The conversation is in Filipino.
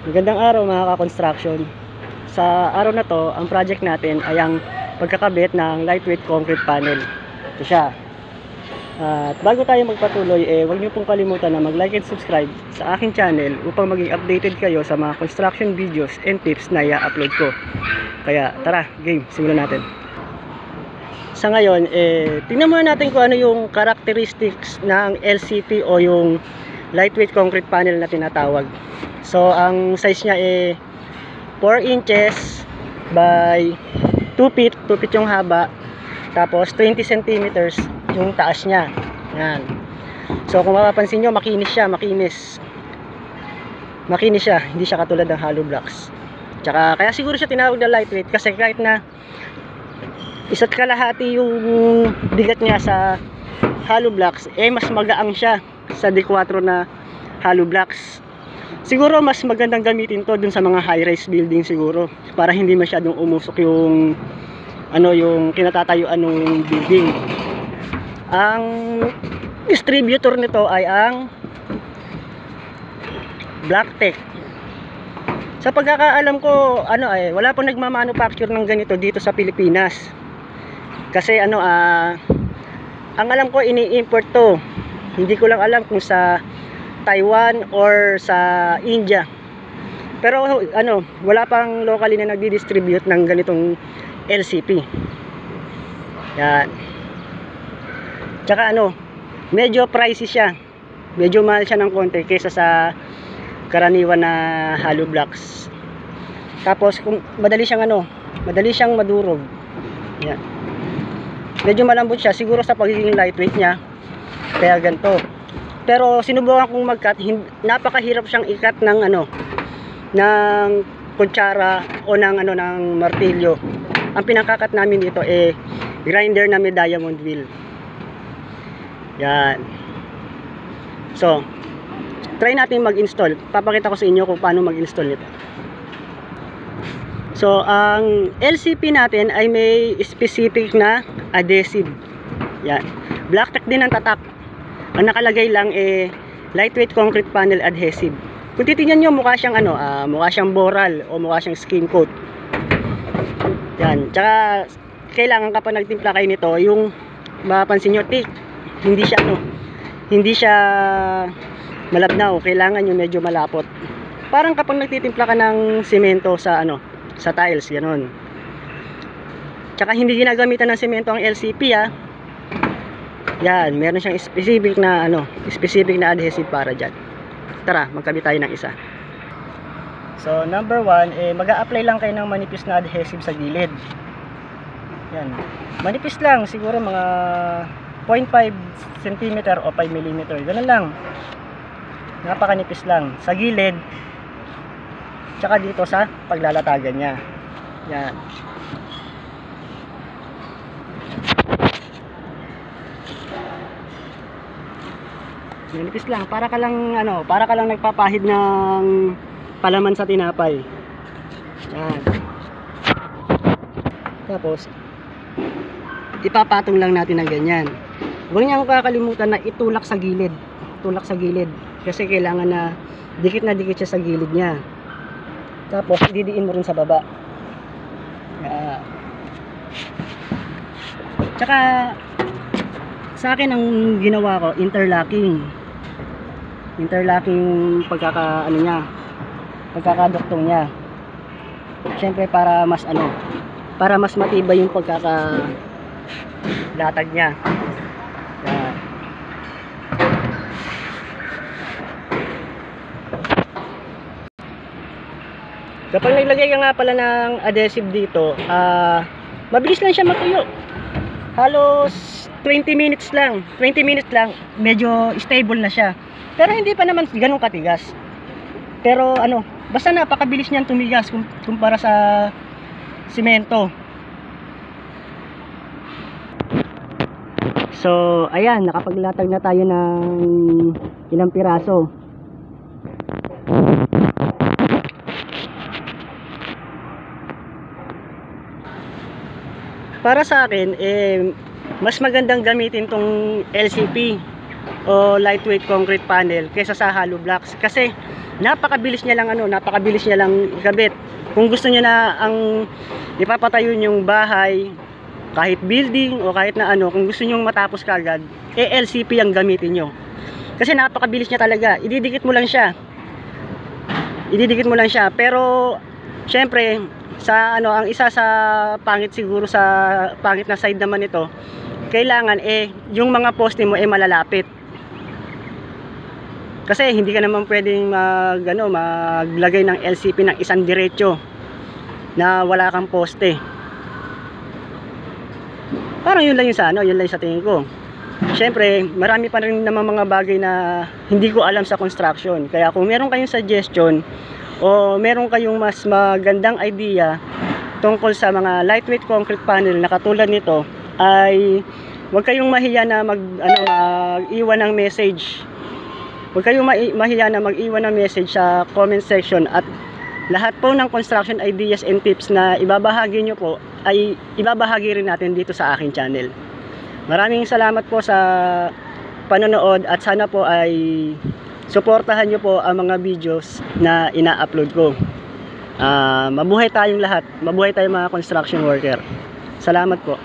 Magandang araw mga ka-construction. Sa araw na to, ang project natin ay ang pagkakabit ng lightweight concrete panel. Ito siya. At bago tayo magpatuloy, huwag niyo pong kalimutan na mag-like and subscribe sa aking channel upang maging updated kayo sa mga construction videos and tips na i-upload ko. Kaya tara, game, simulan natin. Sa ngayon, tingnan muna natin kung ano yung characteristics ng LCP o yung lightweight concrete panel na tinatawag. So ang size niya 4 inches by 2 feet yung haba, tapos 20 centimeters yung taas niya. Yan. So kung mapapansin nyo, makinis siya, makinis siya, hindi siya katulad ng hollow blocks. Tsaka kaya siguro siya tinawag na lightweight kasi kahit na isa't kalahati yung bigat niya sa hollow blocks, mas magaang siya sa D4 na hollow blocks. Siguro mas magandang gamitin to dun sa mga high-rise building siguro, para hindi masyadong umusok yung yung kinatatayuan ng building. Ang distributor nito ay ang Blacktech. Sa pagkakaalam ko, wala pong nagmamanufacture ng ganito dito sa Pilipinas. Kasi ang alam ko, ini-import to. Hindi ko lang alam kung sa Taiwan or sa India. Pero wala pang locally na nagdi-distribute ng ganitong LCP. Yan. Tsaka medyo pricey siya. Medyo mahal siya ng konti kaysa sa karaniwan na hollow blocks. Tapos kung madali siyang madurog. Yan. Medyo malambot siya siguro sa pagiging lightweight niya. Kaya ganito. Pero sinubukan kong mag-cut, napakahirap siyang i-cut ng ng kutsara o ng martilyo. Ang pinakakat namin dito grinder na may diamond wheel. Yan. So, try natin mag-install. Papakita ko sa inyo kung paano mag-install nito. So, ang LCP natin ay may specific na adhesive. Yan. Blacktech din ang tatak. Ang nakalagay lang lightweight concrete panel adhesive. Kung titingnan nyo, mukha siyang boral o mukha siyang skin coat. Yan. Tsaka kailangan kapag nagtimpla kayo nito, yung mapapansin nyo, thick. Hindi siya malabnaw. Kailangan yung medyo malapot. Parang kapag nagtitimpla ka ng semento sa sa tiles, ganoon. Tsaka hindi ginagamitan ng semento ang LCP Yan, meron siyang specific na adhesive para dyan. Tara, magkabit tayo ng isa. So, number 1, mag-a-apply lang kayo ng manipis na adhesive sa gilid. Yan. Manipis lang, siguro mga 0.5 cm o 5 mm. Ganun lang. Napakanipis lang. Sa gilid, tsaka dito sa paglalatagan niya. Yan. Manipis lang, para ka lang nagpapahid ng palaman sa tinapay. Yan. Tapos ipapatong lang natin ng ganyan. Huwag niyang kakalimutan na itulak sa gilid. Tulak sa gilid kasi kailangan na dikit siya sa gilid niya. Tapos ididiin mo rin sa baba. Yan. Tsaka sa akin ang ginawa ko, interlocking pagkakaduktong niya. Siyempre para mas matibay yung pagkakalatag niya. Yan. Kapag naglagay ka nga pala ng adhesive dito, mabilis lang siya matuyo. Halos 20 minutes lang, medyo stable na siya. Pero hindi pa naman ganun katigas. Pero basta napakabilis niyan tumigas kumpara sa simento. So, ayan, nakapaglatag na tayo ng ilang piraso. Para sa akin, mas magandang gamitin tong LCP o lightweight concrete panel kaysa sa hollow blocks kasi napakabilis niya lang ikabit. Kung gusto niya na ang ipapatayo yung bahay, kahit building o kahit na ano, kung gusto niyo matapos kagad, LCP ang gamitin nyo. Kasi napakabilis niya talaga. Ididikit mo lang siya. Pero syempre, sa ano, ang isa sa pangit siguro, sa pangit na side naman nito, kailangan yung mga poste mo malalapit. Kasi hindi ka naman pwedeng maglagay ng LCP ng isang diretso na wala kang poste. Parang yun lang sa tingin ko. Syempre, marami pa rin naman mga bagay na hindi ko alam sa construction. Kaya kung meron kayong suggestion o meron kayong mas magandang idea tungkol sa mga lightweight concrete panel na katulad nito, ay huwag kayong mahiya na mag-iwan ng message. Huwag kayong mahiya na mag-iwan ng message sa comment section, at lahat po ng construction ideas and tips na ibabahagi nyo po ay ibabahagi rin natin dito sa aking channel. Maraming salamat po sa panonood, at sana po ay suportahan nyo po ang mga videos na ina-upload ko. Mabuhay tayong lahat, mabuhay tayong mga construction worker. Salamat po.